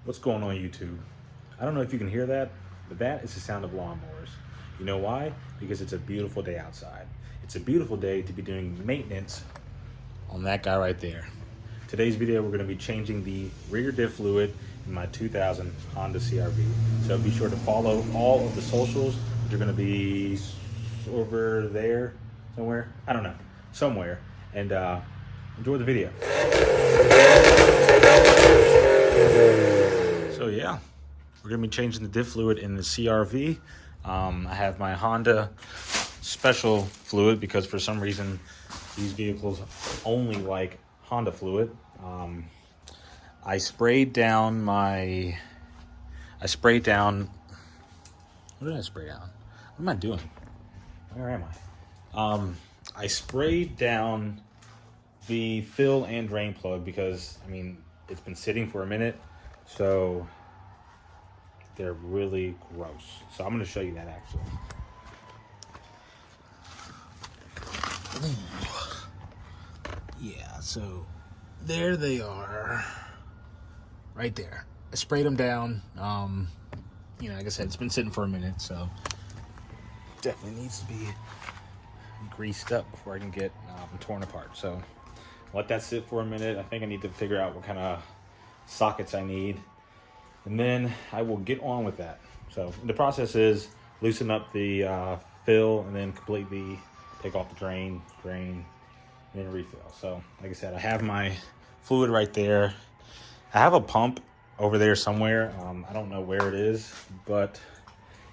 What's going on, YouTube? I don't know if you can hear that, but that is the sound of lawnmowers. You know why? Because it's a beautiful day outside. It's a beautiful day to be doing maintenance on that guy right there. Today's video, we're going to be changing the rear diff fluid in my 2000 Honda CR-V. So be sure to follow all of the socials. They're going to be over there somewhere. I don't know, somewhere. And enjoy the video. So yeah, we're gonna be changing the diff fluid in the CR-V. I have my Honda special fluid because for some reason these vehicles only like Honda fluid. I sprayed down. What did I spray down? What am I doing? Where am I? I sprayed down the fill and drain plug because, I mean, it's been sitting for a minute, so they're really gross. So I'm going to show you that actually. Yeah, so there they are, right there. I sprayed them down. You know, like I said, it's been sitting for a minute, so definitely needs to be greased up before I can get torn apart. So let that sit for a minute. I think I need to figure out what kind of sockets I need, and then I will get on with that. So the process is loosen up the fill and then completely take off the drain, and then refill. So like I said, I have my fluid right there. I have a pump over there somewhere. I don't know where it is, but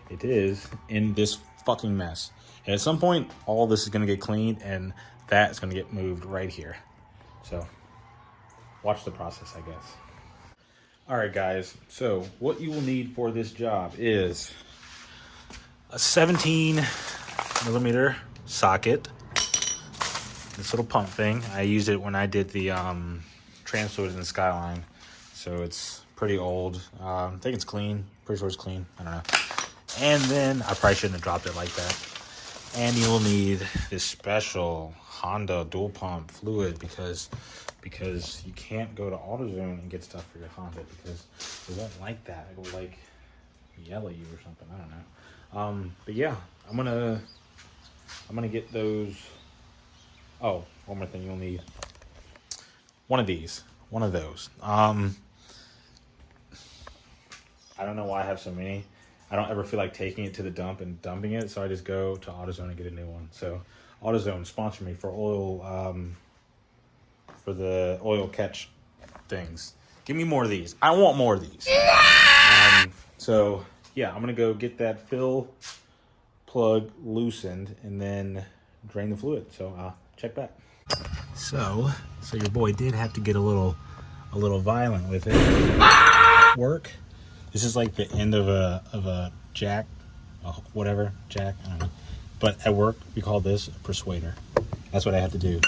it is in this fucking mess. And at some point, all this is going to get cleaned and that's going to get moved right here. So watch the process, I guess. All right, guys. So what you will need for this job is a 17 millimeter socket. This little pump thing. I used it when I did the trans fluid in the Skyline. So it's pretty old. I think it's clean. Pretty sure it's clean. I don't know. And then I probably shouldn't have dropped it like that. And you will need this special Honda dual pump fluid because you can't go to AutoZone and get stuff for your Honda because they won't like that. It will like yell at you or something. I don't know. But yeah, I'm gonna get those. Oh, one more thing you'll need. One of those. I don't know why I have so many. I don't ever feel like taking it to the dump and dumping it, so I just go to AutoZone and get a new one. So AutoZone, sponsor me for oil, for the oil catch things. Give me more of these. I want more of these. So yeah, I'm gonna go get that fill plug loosened and then drain the fluid. So check back. So your boy did have to get a little violent with it. Work. This is like the end of a jack, whatever, jack, I don't know. But at work, we call this a persuader. That's what I have to do.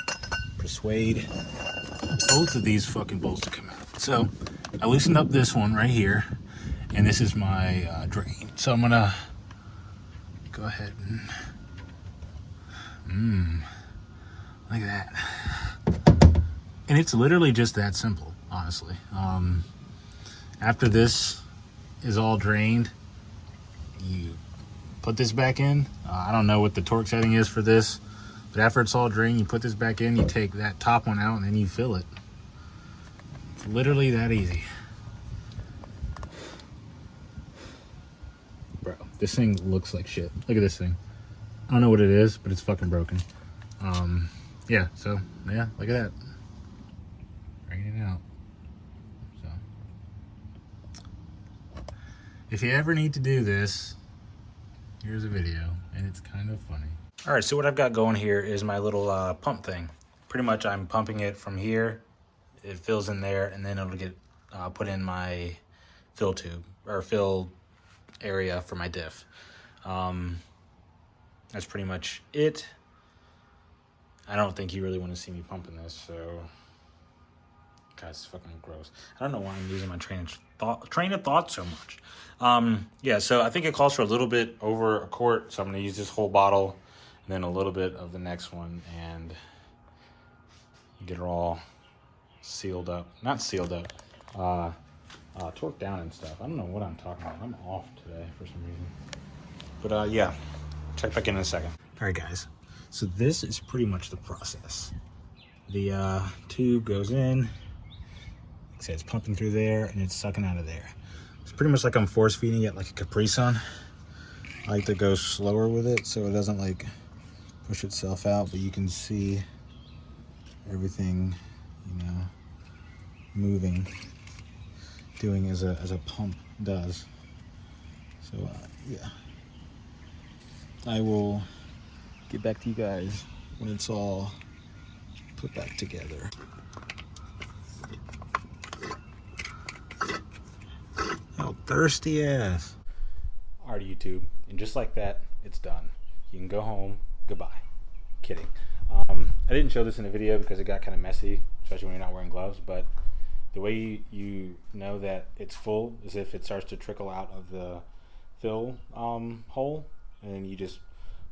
Persuade both of these fucking bolts to come out. So I loosened up this one right here, and this is my drain. So I'm gonna go ahead and, look at that. And it's literally just that simple, honestly. After this is all drained, you put this back in. I don't know what the torque setting is for this, but after it's all drained, you put this back in, you take that top one out, and then you fill it. It's literally that easy. Bro, this thing looks like shit. Look at this thing. I don't know what it is, but it's fucking broken. Yeah, so, yeah, look at that. Drain it out. If you ever need to do this, here's a video, and it's kind of funny. All right, so what I've got going here is my little pump thing. Pretty much I'm pumping it from here, it fills in there, and then it'll get put in my fill tube, or fill area for my diff. That's pretty much it. I don't think you really want to see me pumping this, so... God, it's fucking gross. I don't know why I'm using my train of thought so much. Yeah, so I think it calls for a little bit over a quart, so I'm going to use this whole bottle and then a little bit of the next one, and you get it all sealed up. Not sealed up. torque down and stuff. I don't know what I'm talking about. I'm off today for some reason. But yeah, check back in a second. All right, guys. So this is pretty much the process. The tube goes in. Like I said, it's pumping through there and it's sucking out of there. It's pretty much like I'm force feeding it like a Capri Sun. I like to go slower with it so it doesn't like push itself out, but you can see everything, you know, moving, doing as a pump does. So yeah, I will get back to you guys when it's all put back together. Oh, thirsty ass. Alright, YouTube, and just like that, it's done. You can go home. Goodbye. Kidding. I didn't show this in the video because it got kind of messy, especially when you're not wearing gloves, but the way you know that it's full is if it starts to trickle out of the fill hole, and then you just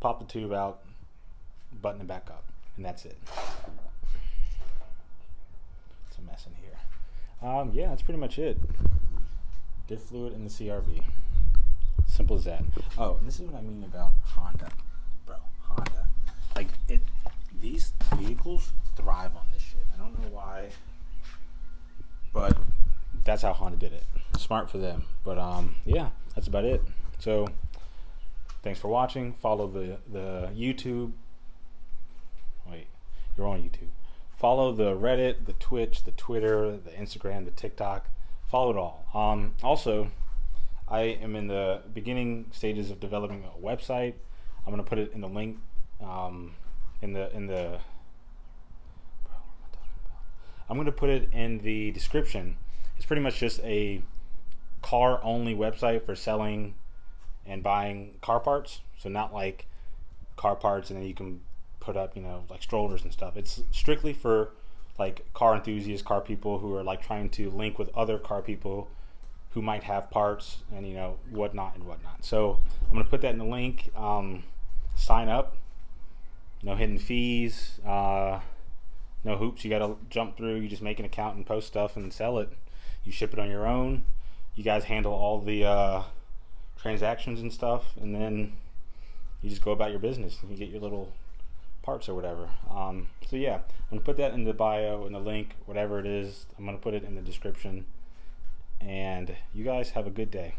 pop the tube out, button it back up, and that's it. It's a mess in here. Yeah, that's pretty much it. Diff fluid in the CRV. Simple as that. Oh, and this is what I mean about Honda. Bro, Honda. Like, these vehicles thrive on this shit. I don't know why, but that's how Honda did it. Smart for them. But yeah, that's about it. So thanks for watching. Follow the YouTube. Wait, you're on YouTube. Follow the Reddit, the Twitch, the Twitter, the Instagram, the TikTok. Follow it all. Also, I am in the beginning stages of developing a website. I'm gonna put it in the link in the I'm gonna put it in the description. It's pretty much just a car only website for selling and buying car parts. So not like car parts and then you can put up, you know, like strollers and stuff. It's strictly for like car enthusiasts, car people who are like trying to link with other car people who might have parts and, you know, whatnot and whatnot. So I'm gonna put that in the link. Sign up. No hidden fees. No hoops you gotta jump through. You just make an account and post stuff and sell it. You ship it on your own. You guys handle all the transactions and stuff, and then you just go about your business and you get your little parts or whatever. So yeah, I'm gonna put that in the bio, in the link, whatever it is. I'm gonna put it in the description. And you guys have a good day.